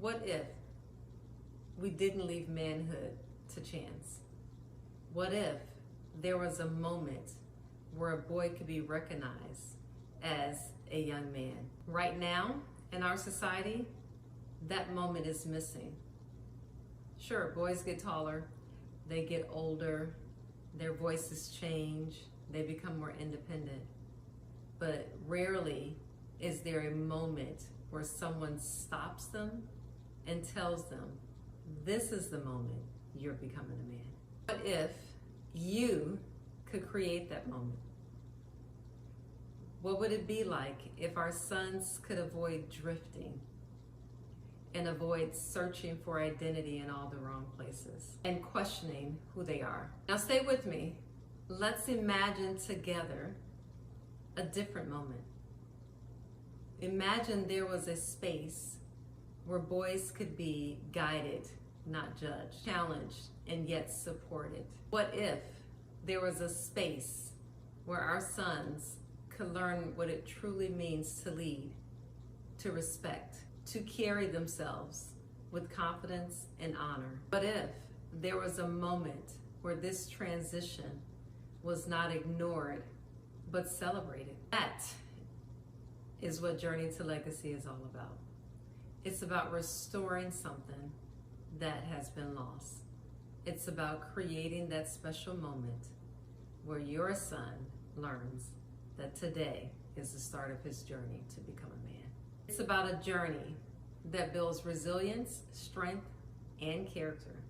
What if we didn't leave manhood to chance? What if there was a moment where a boy could be recognized as a young man? Right now, in our society, that moment is missing. Sure, boys get taller, they get older, their voices change, they become more independent. But rarely is there a moment where someone stops them and tells them, this is the moment you're becoming a man. What if you could create that moment? What would it be like if our sons could avoid drifting and avoid searching for identity in all the wrong places and questioning who they are? Now stay with me. Let's imagine together a different moment. Imagine there was a space where boys could be guided, not judged, challenged, and yet supported. What if there was a space where our sons could learn what it truly means to lead, to respect, to carry themselves with confidence and honor? What if there was a moment where this transition was not ignored, but celebrated? That is what Journey to Legacy is all about. It's about restoring something that has been lost. It's about creating that special moment where your son learns that today is the start of his journey to become a man. It's about a journey that builds resilience, strength, and character.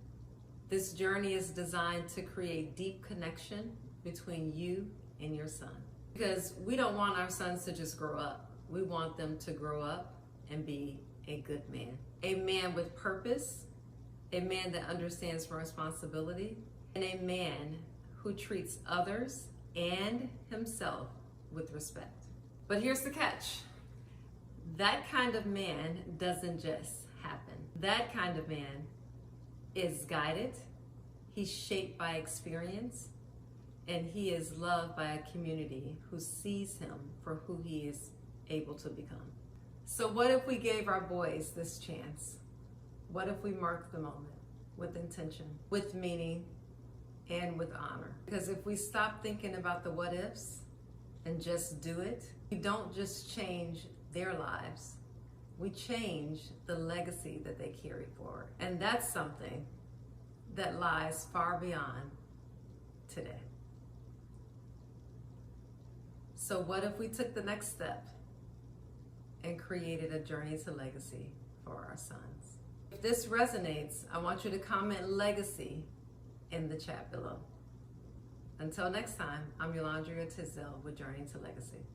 This journey is designed to create deep connection between you and your son. Because we don't want our sons to just grow up. We want them to grow up and be a good man. A man with purpose, a man that understands responsibility, and a man who treats others and himself with respect. But here's the catch. That kind of man doesn't just happen. That kind of man is guided, he's shaped by experience, and he is loved by a community who sees him for who he is able to become. So what if we gave our boys this chance? What if we marked the moment with intention, with meaning, and with honor? Because if we stop thinking about the what ifs and just do it, we don't just change their lives, we change the legacy that they carry forward. And that's something that lies far beyond today. So what if we took the next step and created a journey to legacy for our sons? If this resonates, I want you to comment legacy in the chat below. Until next time, I'm Yolanda Tisdale with Journey to Legacy.